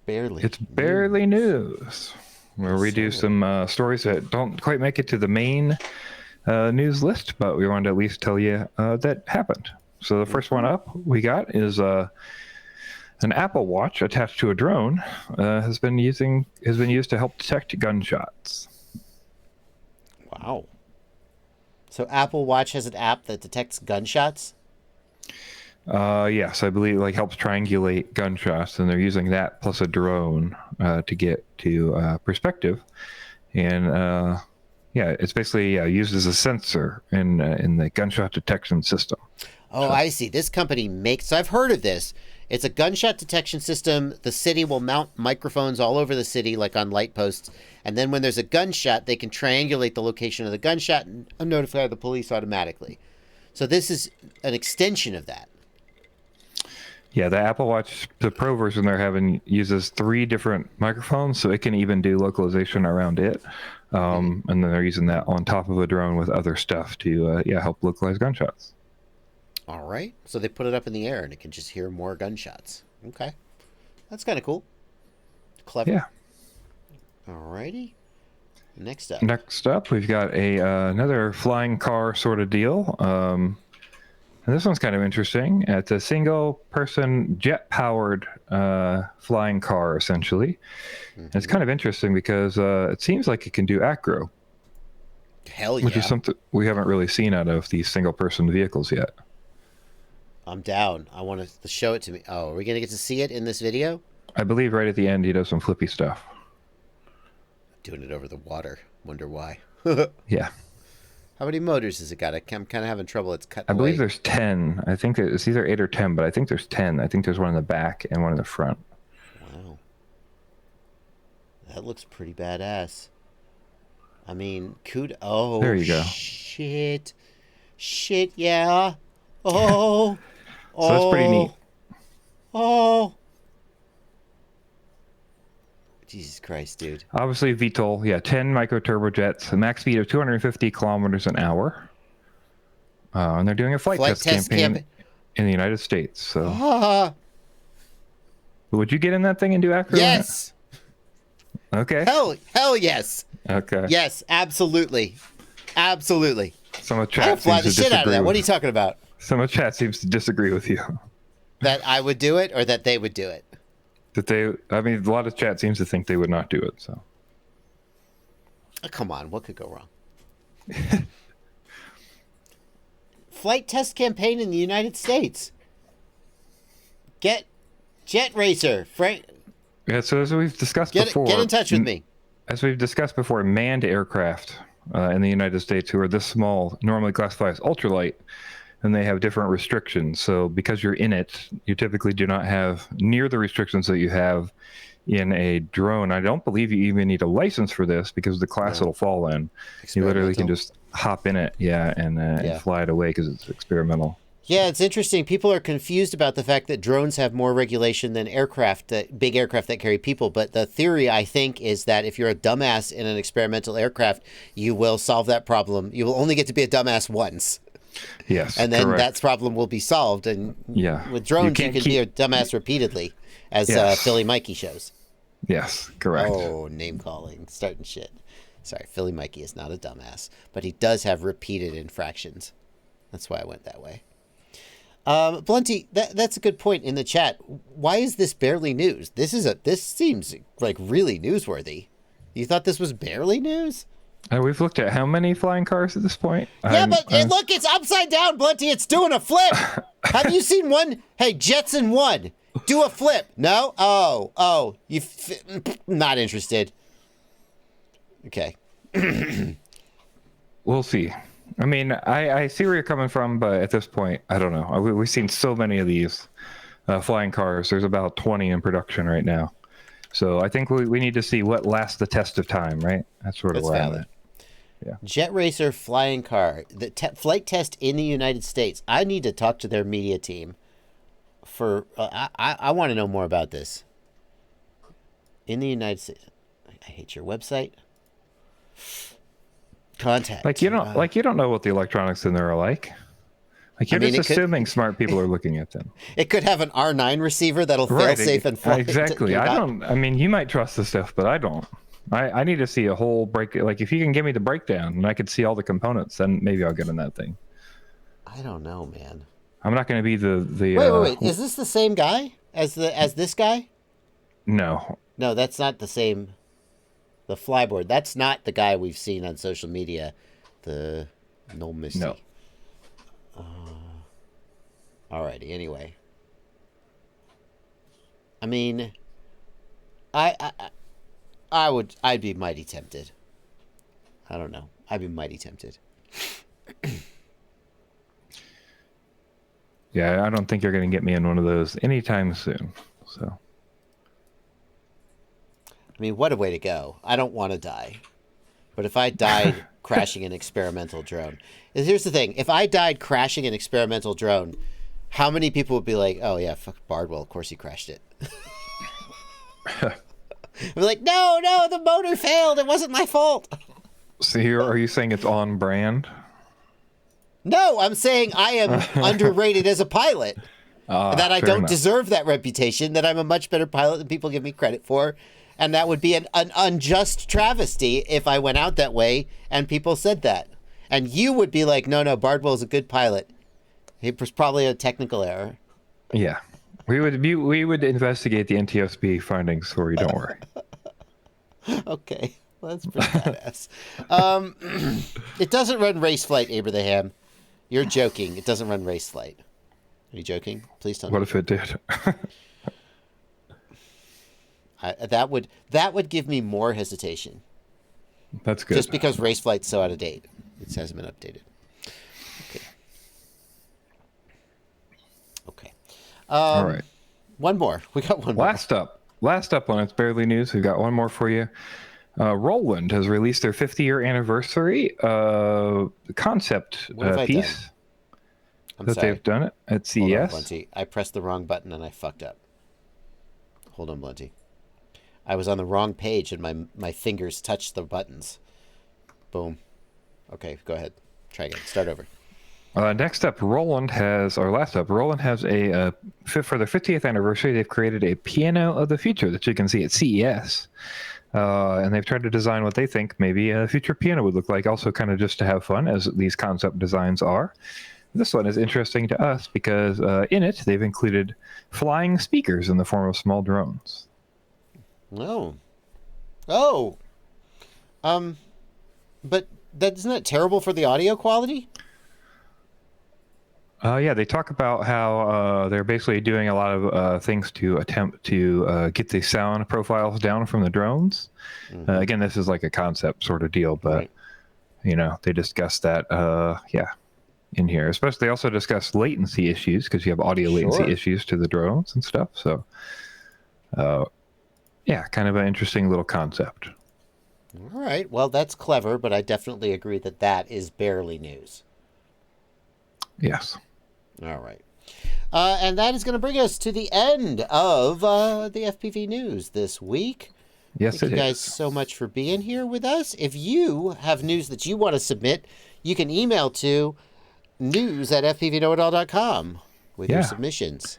Barely. It's barely news, where we do some stories that don't quite make it to the main news list, but we wanted to at least tell you that happened. So the first one up we got is an Apple Watch attached to a drone has been used to help detect gunshots. Wow. So Apple Watch has an app that detects gunshots? Yes, I believe like helps triangulate gunshots, and they're using that plus a drone to get to perspective, and yeah, it's basically used as a sensor in the gunshot detection system. Oh, So, I see. This company makes. So I've heard of this. It's a gunshot detection system. The city will mount microphones all over the city, like on light posts. And then when there's a gunshot, they can triangulate the location of the gunshot and notify the police automatically. So this is an extension of that. yeah, the Apple Watch, the Pro version they're having uses 3 different microphones, so it can even do localization around it. And then they're using that on top of a drone with other stuff to help localize gunshots. All right. So they put it up in the air and it can just hear more gunshots. Okay. That's kind of cool. Clever. Yeah. All righty. Next up. Next up, we've got another flying car sort of deal. And this one's kind of interesting. It's a single-person jet-powered flying car, essentially. And it's kind of interesting because it seems like it can do acro. Hell yeah. Which is something we haven't really seen out of these single-person vehicles yet. I'm down. I want to show it to me. Oh, are we going to get to see it in this video? I believe right at the end he does some flippy stuff. Doing it over the water. Wonder why. Yeah. How many motors has it got? I'm kind of having trouble. It's cut I away. believe there's 10. I think it's either 8 or 10, but I think there's 10. I think there's one in the back and one in the front. Wow. That looks pretty badass. I mean, oh, there you go. Shit. Shit, yeah. Oh. So that's pretty neat. Oh. Jesus Christ, dude. Obviously, VTOL, yeah, 10 micro turbojets, a max speed of 250 kilometers an hour. And they're doing a flight test campaign in the United States. So, would you get in that thing and do acro? Yes. Okay. Hell yes. Okay. Yes, absolutely. Absolutely. Some of chat I'll fly the seems to shit out of disagree that. What are with- you talking about? Some of chat seems to disagree with you. That I would do it or that they would do it? I mean, a lot of chat seems to think they would not do it. So, oh, come on, what could go wrong? Flight test campaign in the United States. Get Jet Racer, Frank. yeah. So as we've discussed before, get in touch with me. As we've discussed before, manned aircraft in the United States who are this small normally classified as ultralight, and they have different restrictions. So because you're in it, you typically do not have near the restrictions that you have in a drone. I don't believe you even need a license for this because of the class it'll fall in. You literally can just hop in it, and fly it away because it's experimental. Yeah, it's interesting. People are confused about the fact that drones have more regulation than big aircraft that carry people. But the theory, I think, is that if you're a dumbass in an experimental aircraft, you will solve that problem. You will only get to be a dumbass once. Yes, and then correct. that problem will be solved. And with drones, you can be a dumbass repeatedly, as Philly Mikey shows. Yes, correct. Oh, name calling, starting shit. Sorry, Philly Mikey is not a dumbass, but he does have repeated infractions. That's why I went that way. Blunty, that's a good point in the chat. Why is this barely news? This seems like really newsworthy. You thought this was barely news? We've looked at how many flying cars at this point? Yeah, look, it's upside down, Blunty. It's doing a flip. Have you seen one? Hey, Jetson 1. Do a flip. No? Oh, not interested. Okay. We'll see. I mean, I see where you're coming from, but at this point, I don't know. We've seen so many of these flying cars. There's about 20 in production right now. So I think we need to see what lasts the test of time, right? That's sort of where I'm at. Yeah. Jet Racer flying car. The flight test in the United States. I need to talk to their media team. I want to know more about this. In the United States. I hate your website. Contact. Like you don't know what the electronics in there are like. Like, you're just assuming smart people are looking at them. It could have an R9 receiver that'll fail safe and fly. Exactly. I mean, you might trust the stuff, but I don't. I need to see a whole break. Like, if you can give me the breakdown and I could see all the components, then maybe I'll get in that thing. I don't know, man. I'm not going to be the. Wait. Is this the same guy as this guy? No. No, that's not the same. The flyboard. That's not the guy we've seen on social media. The Noel Misty. No. Alrighty. Anyway. I mean, I'd be mighty tempted. I don't know. I'd be mighty tempted. Yeah, I don't think you're going to get me in one of those anytime soon. So. I mean, what a way to go. I don't want to die. But if I died crashing an experimental drone... Here's the thing. If I died crashing an experimental drone, how many people would be like, oh, yeah, fuck Bardwell. Of course he crashed it. I'd be like, no, the motor failed. It wasn't my fault. So are you saying it's on brand? No, I'm saying I am underrated as a pilot. That I don't deserve that reputation, that I'm a much better pilot than people give me credit for. And that would be an unjust travesty if I went out that way and people said that. And you would be like, no, Bardwell's a good pilot. It was probably a technical error. Yeah. We would investigate the NTSB findings for you, don't worry. Okay. Well, that's pretty badass. It doesn't run race flight, Abraham. You're joking. It doesn't run race flight. Are you joking? Please tell me. What if it did? That would give me more hesitation. That's good. Just because race flight's so out of date. It hasn't been updated. Okay. All right. One more. We got one more. Last up on It's Barely News, we've got one more for you. Roland has released their 50-year anniversary concept piece. They've done it at CES. Hold on, Blunty. I pressed the wrong button and I fucked up. Hold on, Blunty. I was on the wrong page and my fingers touched the buttons. Boom. Okay, go ahead. Try again. Start over. Next up, Roland has for their 50th anniversary, they've created a piano of the future that you can see at CES. And they've tried to design what they think maybe a future piano would look like, also kind of just to have fun, as these concept designs are. This one is interesting to us because in it, they've included flying speakers in the form of small drones. Oh. But isn't that terrible for the audio quality? Yeah, they talk about how they're basically doing a lot of things to attempt to get the sound profiles down from the drones. Mm-hmm. Again, this is like a concept sort of deal, but, right. They discuss that, in here. Especially, they also discuss latency issues because you have audio latency issues to the drones and stuff. So, kind of an interesting little concept. All right. Well, that's clever, but I definitely agree that is barely news. Yes. All right. And that is going to bring us to the end of the FPV news this week. Yes, Thank you guys so much for being here with us. If you have news that you want to submit, you can email to news@fpvknowitall.com with your submissions.